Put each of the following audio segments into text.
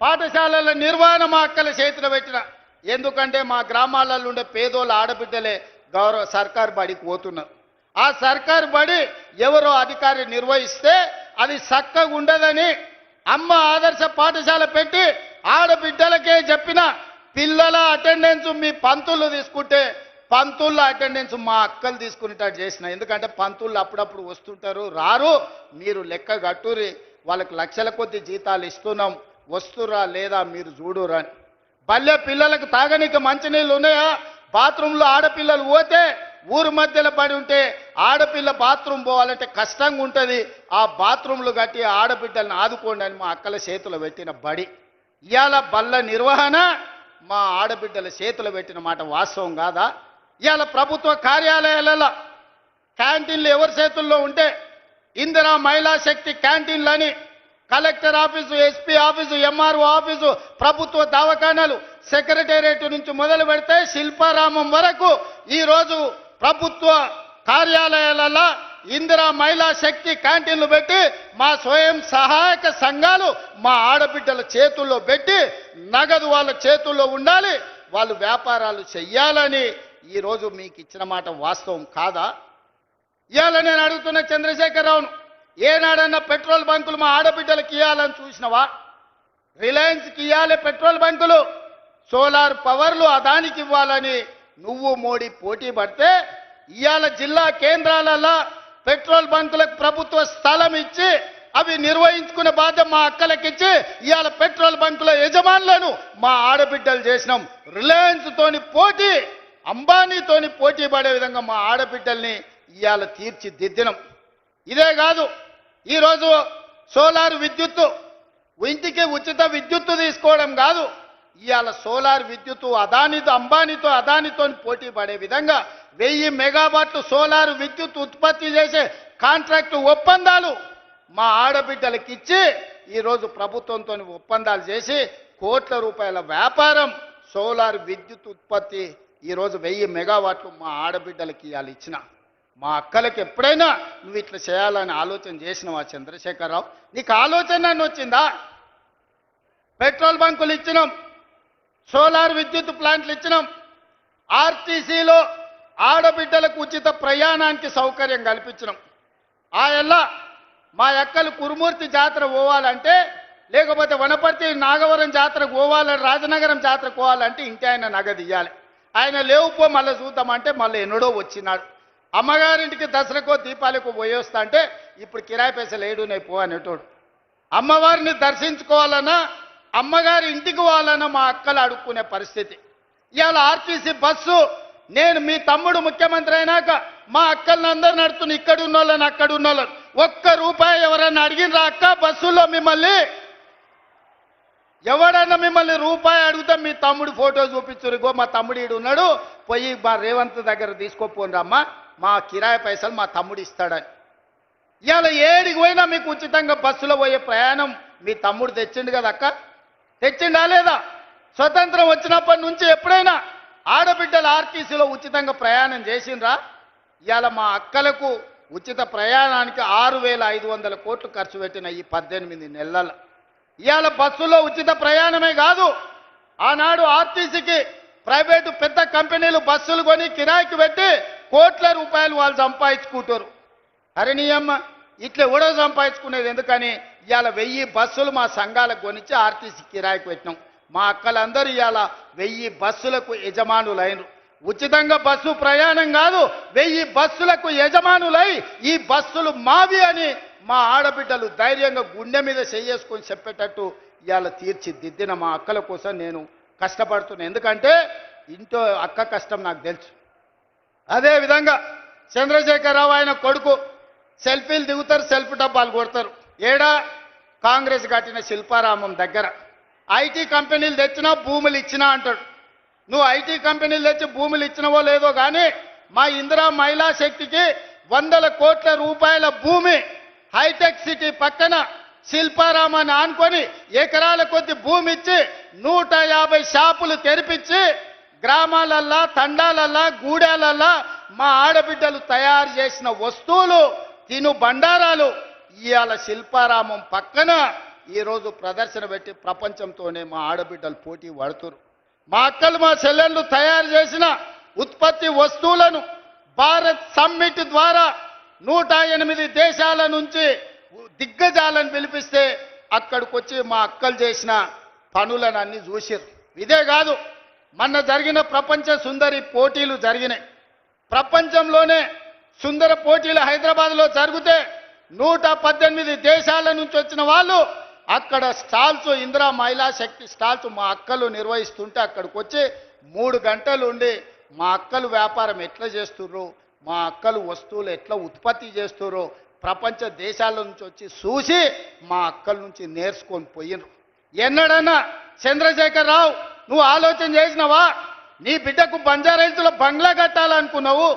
పాఠశాలల నిర్వహణ మా అక్కల చేతిలో పెట్టిన. ఎందుకంటే మా గ్రామాలలో ఉండే పేదోళ్ళ ఆడబిడ్డలే గౌరవ సర్కారు బడికి పోతున్నారు. ఆ సర్కారు బడి ఎవరో అధికారి నిర్వహిస్తే అది చక్కగా ఉండదని అమ్మ ఆదర్శ పాఠశాల పెట్టి ఆడబిడ్డలకే చెప్పిన. పిల్లల అటెండెన్స్ మీ పంతులు తీసుకుంటే పంతుళ్ళ అటెండెన్స్ మా అక్కలు తీసుకునేటట్టు చేసిన. ఎందుకంటే పంతుళ్ళు అప్పుడప్పుడు వస్తుంటారు, రారు, మీరు లెక్క కట్టురి, వాళ్ళకి లక్షల కొద్ది జీతాలు ఇస్తున్నాం, వస్తురా లేదా మీరు చూడురా. బల్లె పిల్లలకు తాగనీకి మంచినీళ్ళు ఉన్నాయా? బాత్రూంలో ఆడపిల్లలు పోతే ఊరు మధ్యలో పడి ఉంటే ఆడపిల్ల బాత్రూమ్ పోవాలంటే కష్టంగా ఉంటుంది. ఆ బాత్రూంలు కట్టి ఆడబిడ్డలను ఆదుకోండి అని మా అక్కల చేతులు పెట్టిన బడి. ఇవాళ బల్ల నిర్వహణ మా ఆడబిడ్డల చేతులు పెట్టిన మాట వాస్తవం కాదా? ఇవాళ ప్రభుత్వ కార్యాలయాలలో క్యాంటీన్లు ఎవరి చేతుల్లో ఉంటే ఇందిరా మహిళా శక్తి క్యాంటీన్లని collector office, SP office, MRO office, ప్రభుత్వ దవాఖానాలు, సెక్రటేరియట్ నుంచి మొదలు పెడితే శిల్పారామం వరకు ఈరోజు ప్రభుత్వ కార్యాలయాలలో ఇందిరా మహిళా శక్తి క్యాంటీన్లు పెట్టి మా స్వయం సహాయక సంఘాలు మా ఆడబిడ్డల చేతుల్లో పెట్టి నగదు వాళ్ళ చేతుల్లో ఉండాలి, వాళ్ళు వ్యాపారాలు చెయ్యాలని ఈరోజు మీకు ఇచ్చిన మాట వాస్తవం కాదా? ఇవాళ నేను అడుగుతున్న చంద్రశేఖరరావును, ఏనాడన్నా పెట్రోల్ బంకులు మా ఆడబిడ్డలకు ఇవ్వాలని చూసినవా? రిలయన్స్కి ఇవ్వాలి పెట్రోల్ బంకులు, సోలార్ పవర్లు అదానికి ఇవ్వాలని నువ్వు మోడీ పోటీ పడితే ఇవాళ జిల్లా కేంద్రాలలో పెట్రోల్ బంకులకు ప్రభుత్వ స్థలం ఇచ్చి అవి నిర్వహించుకునే బాధ్యత మా అక్కలకిచ్చి ఇవాళ పెట్రోల్ బంకుల యజమానులను మా ఆడబిడ్డలు చేసినాం. రిలయన్స్ తోని పోటీ, అంబానీతోని పోటీ పడే విధంగా మా ఆడబిడ్డల్ని ఇవాళ తీర్చిదిద్దినం. ఇదే కాదు, ఈరోజు సోలార్ విద్యుత్తు, ఇంటికి ఉచిత విద్యుత్తు తీసుకోవడం కాదు, ఇవాళ సోలార్ విద్యుత్తు అంబానీతో అదానితో పోటీ పడే విధంగా 1000 మెగావాట్లు సోలార్ విద్యుత్ ఉత్పత్తి చేసే కాంట్రాక్టు ఒప్పందాలు మా ఆడబిడ్డలకు ఇచ్చి ఈరోజు ప్రభుత్వంతో ఒప్పందాలు చేసి కోట్ల రూపాయల వ్యాపారం సోలార్ విద్యుత్ ఉత్పత్తి ఈరోజు 1000 మెగావాట్లు మా ఆడబిడ్డలకి ఇవాళ ఇచ్చిన. మా అక్కలకి ఎప్పుడైనా నువ్వు ఇట్లా చేయాలని ఆలోచన చేసినవా చంద్రశేఖరరావు? నీకు ఆలోచన వచ్చిందా? పెట్రోల్ బంకులు ఇచ్చినాం, సోలార్ విద్యుత్ ప్లాంట్లు ఇచ్చినాం, ఆర్టీసీలో ఆడబిడ్డలకు ఉచిత ప్రయాణానికి సౌకర్యం కల్పించినాం. ఆ ఎల్లా మా అక్కలు కురుమూర్తి జాతర పోవాలంటే, లేకపోతే వనపర్తి నాగవరం జాతరకు పోవాలని, రాజనగరం జాతరకు పోవాలంటే ఇంటి ఆయన నగదు ఇవ్వాలి. ఆయన లేవుపో మళ్ళీ చూద్దామంటే మళ్ళీ ఎన్నడో వచ్చినాడు. అమ్మగారింటికి దసరాకో దీపాలకు పోయేస్తా అంటే ఇప్పుడు కిరాయి పైసలు ఏడునే పో అనేటోడు. అమ్మవారిని దర్శించుకోవాలన్నా, అమ్మగారి ఇంటికి పోవాలన్నా మా అక్కలు అడుక్కునే పరిస్థితి. ఇవాళ ఆర్టీసీ బస్సు నేను మీ తమ్ముడు ముఖ్యమంత్రి అయినాక మా అక్కల్ని అందరూ నడుతున్న, ఇక్కడ ఉన్నోళ్ళని అక్కడ ఉన్నోళ్ళని, ₹1 ఎవరన్నా అడిగినరా అక్క? బస్సులో మిమ్మల్ని ఎవడన్నా మిమ్మల్ని రూపాయి అడిగితే మీ తమ్ముడు ఫోటో చూపించురుగో, మా తమ్ముడు ఈడు ఉన్నాడు, పోయి మా రేవంత్ దగ్గర తీసుకోపోండమ్మా, మా కిరాయి పైసలు మా తమ్ముడు ఇస్తాడని. ఇవాళ ఏడికి పోయినా మీకు ఉచితంగా బస్సులో పోయే ప్రయాణం మీ తమ్ముడు తెచ్చిండు కదా అక్క, తెచ్చిండా లేదా? స్వతంత్రం వచ్చినప్పటి నుంచి ఎప్పుడైనా ఆడబిడ్డలు ఆర్టీసీలో ఉచితంగా ప్రయాణం చేసిండ్రా? ఇవాళ మా అక్కలకు ఉచిత ప్రయాణానికి 6500 కోట్లు ఖర్చు పెట్టిన ఈ 18 నెలల. ఇవాళ బస్సులో ఉచిత ప్రయాణమే కాదు, ఆనాడు ఆర్టీసీకి ప్రైవేటు పెద్ద కంపెనీలు బస్సులు కొని కిరాయికి పెట్టి కోట్ల రూపాయలు వాళ్ళు సంపాదించుకుంటారు. అరే నీ అమ్మ, ఇట్లా ఎవడో సంపాదించుకునేది ఎందుకని ఇవాళ 1000 బస్సులు మా సంఘాలకు కొనిచ్చి ఆర్టీసీ కిరాయికి పెట్టినాం. మా అక్కలందరూ ఇవాళ 1000 బస్సులకు యజమానులైనరు. ఉచితంగా బస్సు ప్రయాణం కాదు, 1000 బస్సులకు యజమానులై ఈ బస్సులు మావి అని మా ఆడబిడ్డలు ధైర్యంగా గుండె మీద చేసుకొని చెప్పేటట్టు ఇవాళ తీర్చిదిద్దిన మా అక్కల కోసం నేను కష్టపడుతున్నా. ఎందుకంటే ఇంట్లో అక్క కష్టం నాకు తెలుసు. అదేవిధంగా చంద్రశేఖరరావు ఆయన కొడుకు సెల్ఫీలు దిగుతారు, సెల్ఫీ డబ్బాలు కొడతారు. ఏడా? కాంగ్రెస్ కట్టిన శిల్పారామం దగ్గర. ఐటీ కంపెనీలు తెచ్చినా భూములు ఇచ్చినా అంటాడు. నువ్వు ఐటీ కంపెనీలు తెచ్చి భూములు ఇచ్చినవో లేదో కానీ మా ఇందిరా మహిళా శక్తికి 100 కోట్ల రూపాయల భూమి హైటెక్ సిటీ పక్కన శిల్పారామాన్ని ఆనుకొని ఎకరాల కొద్ది భూమి ఇచ్చి 150 షాపులు తెరిపించి గ్రామాలల్లా, తండాలల్లా, గూడాలల్లా మా ఆడబిడ్డలు తయారు చేసిన వస్తువులు, తిను బండారాలు ఇవాళ శిల్పారామం పక్కన ఈరోజు ప్రదర్శన పెట్టి ప్రపంచంతోనే మా ఆడబిడ్డలు పోటీ పడుతున్నారు. మా అక్కలు మా చెల్లెళ్ళు తయారు చేసిన ఉత్పత్తి వస్తువులను భారత్ సమ్మిట్ ద్వారా 108 దేశాల నుంచి దిగ్గజాలను పిలిపిస్తే అక్కడికి వచ్చి మా అక్కలు చేసిన పనులను అన్ని చూసిరు. ఇదే కాదు, మొన్న జరిగిన ప్రపంచ సుందరి పోటీలు జరిగినాయి. ప్రపంచంలోనే సుందర పోటీలు హైదరాబాద్లో జరిగితే 118 దేశాల నుంచి వచ్చిన వాళ్ళు అక్కడ స్టాల్స్, ఇందిరా మహిళా శక్తి స్టాల్స్ మా అక్కలు నిర్వహిస్తుంటే అక్కడికి వచ్చి 3 గంటలు ఉండి మా అక్కలు వ్యాపారం ఎట్లా చేస్తుర్రు, మా అక్కలు వస్తువులు ఎట్లా ఉత్పత్తి చేస్తుర్రు ప్రపంచ దేశాల నుంచి వచ్చి చూసి మా అక్కల నుంచి నేర్చుకొని పోయినరు. ఎన్నడన్నా చంద్రశేఖర్ రావు నువ్వు ఆలోచన చేసినావా? నీ బిడ్డకు బంజారాహిల్స్లో బంగ్లా కట్టాలనుకున్నావు,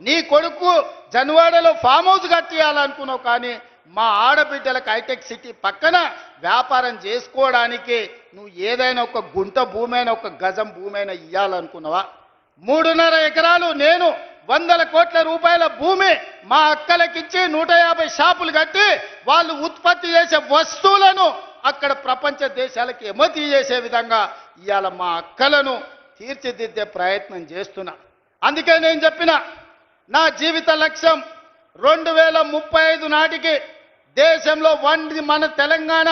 నీ కొడుకు జన్వాడలో ఫామ్ హౌస్ కట్టియాలనుకున్నావు, కానీ మా ఆడబిడ్డలకు హైటెక్ సిటీ పక్కన వ్యాపారం చేసుకోవడానికి నువ్వు ఏదైనా ఒక గుంట భూమి అయినా, ఒక గజం భూమి అయినా ఇవ్వాలనుకున్నావా? 3.5 ఎకరాలు నేను 100 కోట్ల రూపాయల భూమి మా అక్కలకిచ్చి 150 షాపులు కట్టి వాళ్ళు ఉత్పత్తి చేసే వస్తువులను అక్కడ ప్రపంచ దేశాలకు ఎగుమతి చేసే విధంగా ఇవాళ మా అక్కలను తీర్చిదిద్దే ప్రయత్నం చేస్తున్నా. అందుకే నేను చెప్పిన నా జీవిత లక్ష్యం 2035 నాటికి దేశంలో మన తెలంగాణ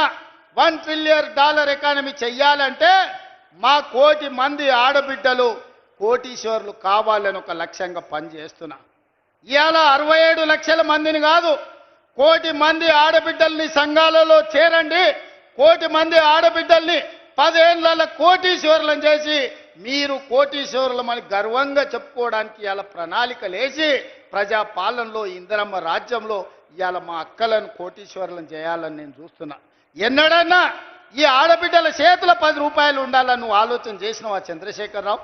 $1 ట్రిలియన్ ఎకానమీ చెయ్యాలంటే మా 1 కోటి మంది ఆడబిడ్డలు కోటీశ్వర్లు కావాలని ఒక లక్ష్యంగా పనిచేస్తున్నా. ఇవాళ 67 లక్షల మందిని కాదు, 1 కోటి మంది ఆడబిడ్డల్ని సంఘాలలో చేరండి, 1 కోటి మంది ఆడబిడ్డల్ని 10 ఏళ్ల కోటీశ్వరులను చేసి మీరు కోటీశ్వరులమని గర్వంగా చెప్పుకోవడానికి ఇవాళ ప్రణాళికలు వేసి ప్రజాపాలనలో ఇందిరమ్మ రాజ్యంలో ఇవాళ మా అక్కలను కోటీశ్వరులను చేయాలని నేను చూస్తున్నా. ఎన్నడన్నా ఈ ఆడబిడ్డల చేతుల 10 రూపాయలు ఉండాలని నువ్వు ఆలోచన చేసినావా చంద్రశేఖర్ రావు?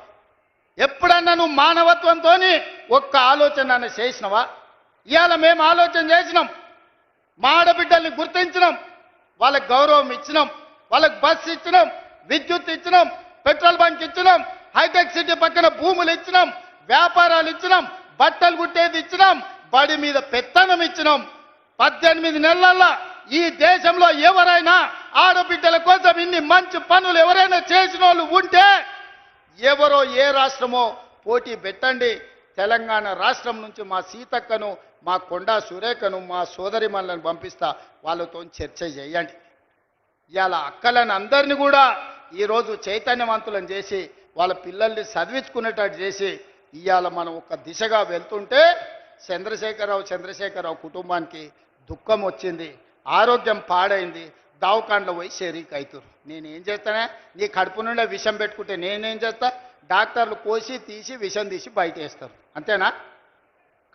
ఎప్పుడన్నా నువ్వు మానవత్వంతో ఒక్క ఆలోచన చేసినావా? ఇవాళ మేము ఆలోచన చేసినాం, మా ఆడబిడ్డల్ని గుర్తించినాం, వాళ్ళకి గౌరవం ఇచ్చినాం, వాళ్ళకి బస్సు ఇచ్చినాం, విద్యుత్ ఇచ్చినాం, పెట్రోల్ బంక్ ఇచ్చినాం, హైటెక్ సిటీ పక్కన భూములు ఇచ్చినాం, వ్యాపారాలు ఇచ్చినాం, బట్టలు కుట్టేది ఇచ్చినాం, బడి మీద పెత్తనం ఇచ్చినాం. 18 నెలల్లో ఈ దేశంలో ఎవరైనా ఆడబిడ్డల కోసం ఇన్ని మంచి పనులు ఎవరైనా చేసిన వాళ్ళు ఉంటే ఎవరో ఏ రాష్ట్రమో పోటీ పెట్టండి. తెలంగాణ రాష్ట్రం నుంచి మా సీతక్కను, మా కొండా సురేఖను, మా సోదరిమణులను పంపిస్తా, వాళ్ళతో చర్చ చేయండి. ఇవాళ అక్కలను అందరినీ కూడా ఈరోజు చైతన్యవంతులను చేసి వాళ్ళ పిల్లల్ని చదివించుకునేటట్టు చేసి ఇవాళ మనం ఒక దిశగా వెళ్తుంటే చంద్రశేఖరరావు కుటుంబానికి దుఃఖం వచ్చింది, ఆరోగ్యం పాడైంది, దవాఖానలో పోయి షరీక్ అవుతారు. నేనేం చేస్తానే? నీ కడుపు నుండే విషం పెట్టుకుంటే నేనేం చేస్తా? డాక్టర్లు కోసి తీసి విషం తీసి బయట వేస్తారు, అంతేనా?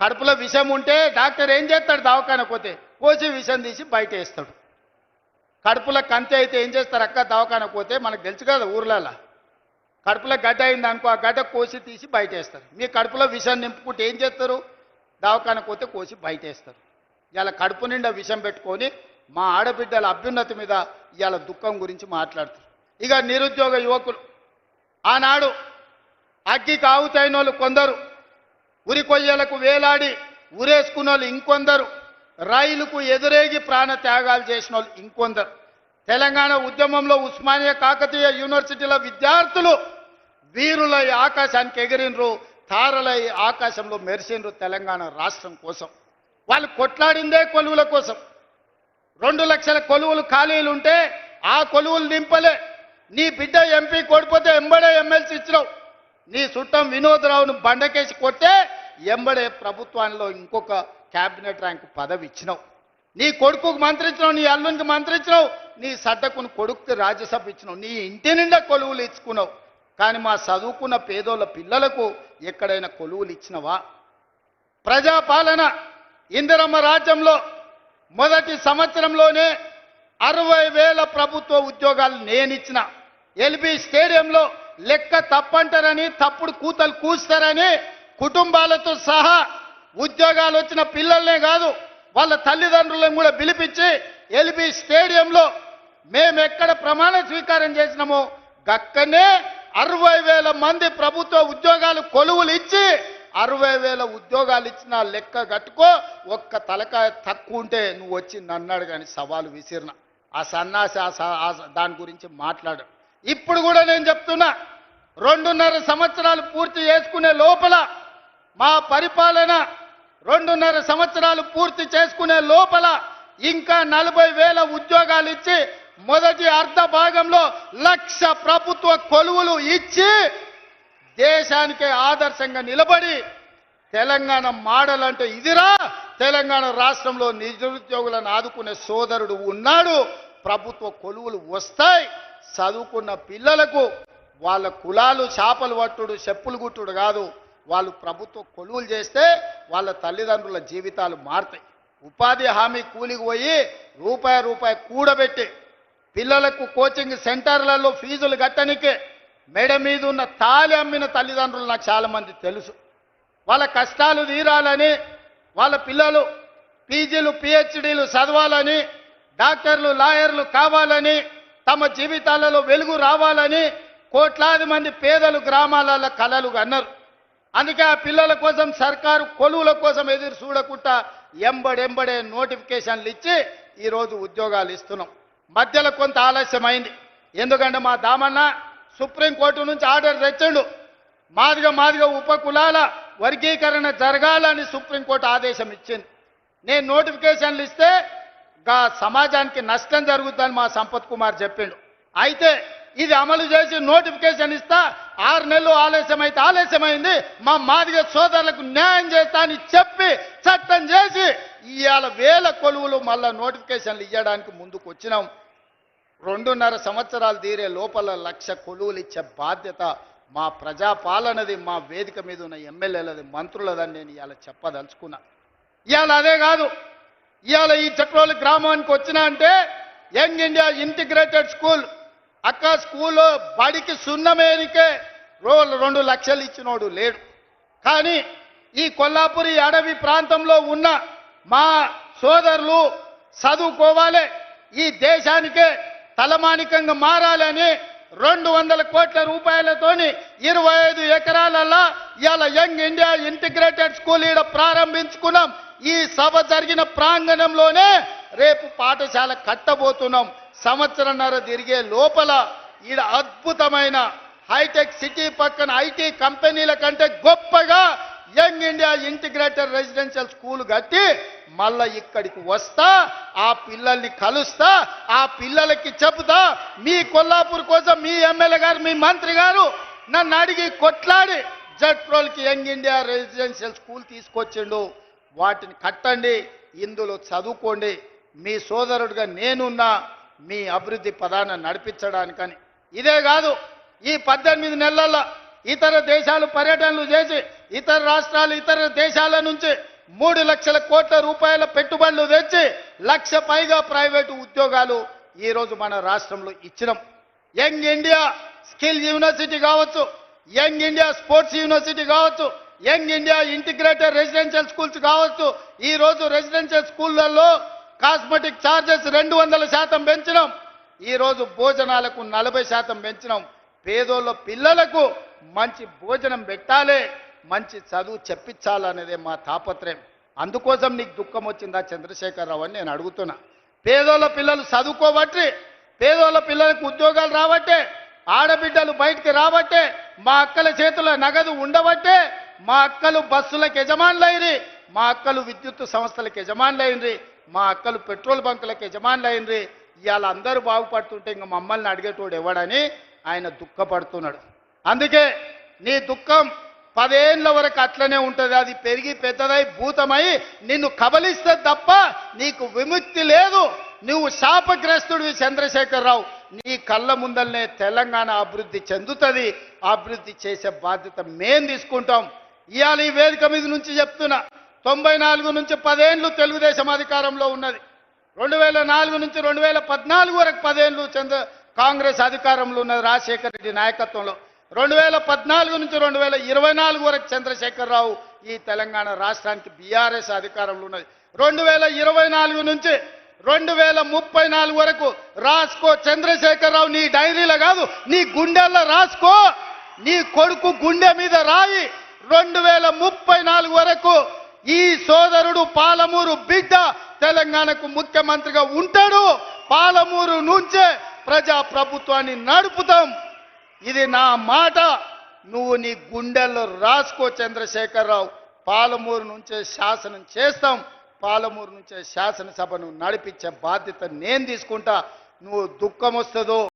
కడుపులో విషం ఉంటే డాక్టర్ ఏం చేస్తాడు? దవాఖానకు పోతే కోసి విషం తీసి బయట వేస్తాడు. కడుపులో కంతి అయితే ఏం చేస్తారు అక్క? దవాఖానకు పోతే మనకు తెలుసు కదా ఊర్లలో, కడుపులో గడ్డ అయింది అనుకో, ఆ గడ్డ కోసి తీసి బయట వేస్తారు. మీ కడుపులో విషం నింపుకుంటే ఏం చేస్తారు? దవాఖానకు పోతే కోసి బయట వేస్తారు. ఇవాళ కడుపు నిండా విషం పెట్టుకొని మా ఆడబిడ్డల అభ్యున్నతి మీద ఇవాళ దుఃఖం గురించి మాట్లాడుతారు. ఇక నిరుద్యోగ యువకులు ఆనాడు అగ్గికి ఆవుతైన వాళ్ళు కొందరు, ఉరి కొయ్యలకు వేలాడి ఉరేసుకున్న వాళ్ళు ఇంకొందరు, రైలుకు ఎదురేగి ప్రాణ త్యాగాలు చేసిన వాళ్ళు ఇంకొందరు. తెలంగాణ ఉద్యమంలో ఉస్మానియా కాకతీయ యూనివర్సిటీల విద్యార్థులు వీరులై ఆకాశానికి ఎగిరినరు, తారలై ఆకాశంలో మెరిసినరు తెలంగాణ రాష్ట్రం కోసం. వాళ్ళు కొట్లాడిందే కొలువుల కోసం. 2 లక్షల కొలువులు ఖాళీలు ఉంటే ఆ కొలువులు నింపలే. నీ బిడ్డ ఎంపీ కొడిపోతే ఎంబడే ఎమ్మెల్సీ ఇచ్చినావు. నీ చుట్టం వినోదరావును బండకేసి కొట్టే ఎంబడే ప్రభుత్వంలో ఇంకొక క్యాబినెట్ ర్యాంకు పదవి ఇచ్చినావు. నీ కొడుకుకు మంత్రి ఇచ్చినావు, నీ అల్లునికి మంత్రి ఇచ్చినావు, నీ సడ్డకుని కొడుకుకి రాజ్యసభ ఇచ్చినావు, నీ ఇంటి నిండా కొలువులు ఇచ్చుకున్నావు. కానీ మా చదువుకున్న పేదోళ్ళ పిల్లలకు ఎక్కడైనా కొలువులు ఇచ్చినవా? ప్రజాపాలన ఇందిరమ్మ రాజ్యంలో మొదటి సంవత్సరంలోనే 60,000 ప్రభుత్వ ఉద్యోగాలు నేనిచ్చిన. ఎల్బీ స్టేడియంలో లెక్క తప్పంటారని, తప్పుడు కూతలు కూస్తారని కుటుంబాలతో సహా ఉద్యోగాలు వచ్చిన పిల్లల్నే కాదు వాళ్ళ తల్లిదండ్రులను కూడా పిలిపించి ఎల్బీ స్టేడియంలో మేము ఎక్కడ ప్రమాణ స్వీకారం చేసినామో గక్కనే 60,000 మంది ప్రభుత్వ ఉద్యోగాలు కొలువులు ఇచ్చి 60,000 ఉద్యోగాలు ఇచ్చిన లెక్క కట్టుకో. ఒక్క తలకాయ తక్కువ ఉంటే నువ్వు వచ్చి నన్నాడు కానీ సవాలు విసిరిన ఆ సన్నాసి దాని గురించి మాట్లాడు. ఇప్పుడు కూడా నేను చెప్తున్నా, 2.5 సంవత్సరాలు పూర్తి చేసుకునే లోపల మా పరిపాలన 2.5 సంవత్సరాలు పూర్తి చేసుకునే లోపల ఇంకా 40,000 ఉద్యోగాలు ఇచ్చి మొదటి అర్ధ భాగంలో 1,00,000 ప్రభుత్వ కొలువులు ఇచ్చి దేశానికే ఆదర్శంగా నిలబడి తెలంగాణ మోడల్ అంటే ఇదిరా, తెలంగాణ రాష్ట్రంలో నిరుద్యోగులను ఆదుకునే సోదరుడు ఉన్నాడు, ప్రభుత్వ కొలువులు వస్తాయి, చదువుకున్న పిల్లలకు వాళ్ళ కులాలు చేపలు పట్టుడు చెప్పులు గుట్టుడు కాదు, వాళ్ళు ప్రభుత్వ కొలువులు చేస్తే వాళ్ళ తల్లిదండ్రుల జీవితాలు మారుతాయి. ఉపాధి హామీ కూలికి పోయి రూపాయి కూడబెట్టి పిల్లలకు కోచింగ్ సెంటర్లలో ఫీజులు కట్టనికే మెడ మీద ఉన్న తాళి అమ్మిన తల్లిదండ్రులు నాకు చాలామంది తెలుసు. వాళ్ళ కష్టాలు తీరాలని, వాళ్ళ పిల్లలు పీజీలు పిహెచ్డీలు చదవాలని, డాక్టర్లు లాయర్లు కావాలని, తమ జీవితాలలో వెలుగు రావాలని కోట్లాది మంది పేదలు గ్రామాలలో కలలు కన్నారు. అందుకే ఆ పిల్లల కోసం సర్కారు కొలువుల కోసం ఎదురు చూడకుండా ఎంబడెంబడే నోటిఫికేషన్లు ఇచ్చి ఈరోజు ఉద్యోగాలు ఇస్తున్నాం. మధ్యలో కొంత ఆలస్యమైంది, ఎందుకంటే మా దామన్న సుప్రీంకోర్టు నుంచి ఆర్డర్ తెచ్చిండు. మాదిగ ఉపకులాల వర్గీకరణ జరగాలని సుప్రీంకోర్టు ఆదేశం ఇచ్చింది. నేను నోటిఫికేషన్లు ఇస్తే సమాజానికి నష్టం జరుగుతుందని మా సంపత్ కుమార్ చెప్పిండు. అయితే ఇది అమలు చేసి నోటిఫికేషన్ ఇస్తా, 6 నెలలు ఆలస్యమైంది, మా మాదిగ సోదరులకు న్యాయం చేస్తా అని చెప్పి చట్టం చేసి ఇవాళ 1000 కొలువులు మళ్ళా నోటిఫికేషన్లు ఇవ్వడానికి ముందుకు వచ్చినాం. 2.5 సంవత్సరాలు తీరే లోపల 1,00,000 కొలువులు ఇచ్చే బాధ్యత మా ప్రజాపాలనది, మా వేదిక మీద ఉన్న ఎమ్మెల్యేలది, మంత్రులదని నేను ఇవాళ చెప్పదలుచుకున్నా. ఇవాళ అదే కాదు, ఇవాళ ఈ చట్రోలు గ్రామానికి వచ్చినా అంటే యంగ్ ఇండియా ఇంటిగ్రేటెడ్ స్కూల్ అక్క స్కూల్లో బడికి సున్నమేనికే 2 లక్షలు ఇచ్చినోడు లేడు. కానీ ఈ కొల్లాపురి అడవి ప్రాంతంలో ఉన్న మా సోదరులు చదువుకోవాలి, ఈ దేశానికే తలమానికంగా మారాలని 200 కోట్ల రూపాయలతోని 25 ఎకరాలలో ఇవాళ యంగ్ ఇండియా ఇంటిగ్రేటెడ్ స్కూల్ ఈడ ప్రారంభించుకున్నాం. ఈ సభ జరిగిన ప్రాంగణంలోనే రేపు పాఠశాల కట్టబోతున్నాం. సంవత్సరంన్నర తిరిగే లోపల ఈడ అద్భుతమైన హైటెక్ సిటీ పక్కన ఐటీ కంపెనీల కంటే గొప్పగా young India integrated residential school కట్టి మళ్ళా ఇక్కడికి వస్తా, ఆ పిల్లల్ని కలుస్తా, ఆ పిల్లలకి చెబుతా, మీ కొల్లాపూర్ కోసం మీ ఎమ్మెల్యే గారు మీ మంత్రి గారు నన్ను అడిగి కొట్లాడి జట్రోల్కి యంగ్ ఇండియా రెసిడెన్షియల్ స్కూల్ తీసుకొచ్చిండు. వాటిని కట్టండి, ఇందులో చదువుకోండి, మీ సోదరుడిగా నేనున్నా మీ అభివృద్ధి పదాన నడిపించడానికని. ఇదే కాదు, ఈ 18 నెలల్లో ఇతర దేశాలు పర్యటనలు చేసి ఇతర రాష్ట్రాలు ఇతర దేశాల నుంచి 3 లక్షల కోట్ల రూపాయల పెట్టుబడులు తెచ్చి 1,00,000 పైగా ప్రైవేటు ఉద్యోగాలు ఈరోజు మన రాష్ట్రంలో ఇచ్చినాం. యంగ్ ఇండియా స్కిల్ యూనివర్సిటీ కావచ్చు, యంగ్ ఇండియా స్పోర్ట్స్ యూనివర్సిటీ కావచ్చు, young India integrated residential schools కావచ్చు. ఈరోజు రెసిడెన్షియల్ స్కూళ్లలో కాస్మెటిక్ ఛార్జెస్ 200% పెంచినాం. ఈరోజు భోజనాలకు 40% పెంచినాం. పేదోళ్ళ పిల్లలకు మంచి భోజనం పెట్టాలి, మంచి చదువు చెప్పించాలనేదే మా తాపత్రయం. అందుకోసం నీకు దుఃఖం వచ్చిందా చంద్రశేఖరరావు అని నేను అడుగుతున్నా. పేదోళ్ళ పిల్లలు చదువుకోబట్టి, పేదోళ్ళ పిల్లలకు ఉద్యోగాలు రాబట్టే, ఆడబిడ్డలు బయటికి రాబట్టే, మా అక్కల చేతుల నగదు ఉండబట్టే మా అక్కలు బస్సులకు యజమానులైంది, మా అక్కలు విద్యుత్ సంస్థలకు యజమానులైంది, మా అక్కలు పెట్రోల్ బంకులకు యజమానులైంది. ఇవాళ అందరూ బాగుపడుతుంటే ఇంకా మమ్మల్ని అడిగేటోడు ఎవడని ఆయన దుఃఖపడుతున్నాడు. అందుకే నీ దుఃఖం 10 ఏళ్ల వరకు అట్లనే ఉంటుంది. అది పెరిగి పెద్దదై భూతమై నిన్ను కబలిస్తే తప్ప నీకు విముక్తి లేదు. నువ్వు శాపగ్రస్తుడివి చంద్రశేఖరరావు. నీ కళ్ళ ముందల్నే తెలంగాణ అభివృద్ధి చెందుతుంది. అభివృద్ధి చేసే బాధ్యత మేం తీసుకుంటాం. ఇవాళ ఈ వేదిక మీద నుంచి చెప్తున్నా, 94 నుంచి 10 ఏళ్ళు తెలుగుదేశం అధికారంలో ఉన్నది. 2004 నుంచి 2014 వరకు 10 ఏళ్ళు కాంగ్రెస్ అధికారంలో ఉన్నది రాజశేఖర రెడ్డి నాయకత్వంలో. 2014 నుంచి 2024 వరకు చంద్రశేఖరరావు ఈ తెలంగాణ రాష్ట్రానికి బీఆర్ఎస్ అధికారంలో ఉన్నది. 2024 నుంచి 2034 వరకు రాసుకో చంద్రశేఖరరావు. నీ డైరీలో కాదు, నీ గుండెల్లో రాసుకో, నీ కొడుకు గుండె మీద రాయి. 2034 వరకు ఈ సోదరుడు పాలమూరు బిడ్డ తెలంగాణకు ముఖ్యమంత్రిగా ఉంటాడు. పాలమూరు నుంచే ప్రజా ప్రభుత్వాన్ని నడుపుతాం. ఇది నా మాట. నువ్వు నీ గుండెల్లో రాసుకో చంద్రశేఖరరావు. పాలమూరు నుంచే శాసనం చేస్తాం. పాలమూరు నుంచే శాసనసభను నడిపించే బాధ్యత నేను తీసుకుంటా. నువ్వు దుఃఖం వస్తుందో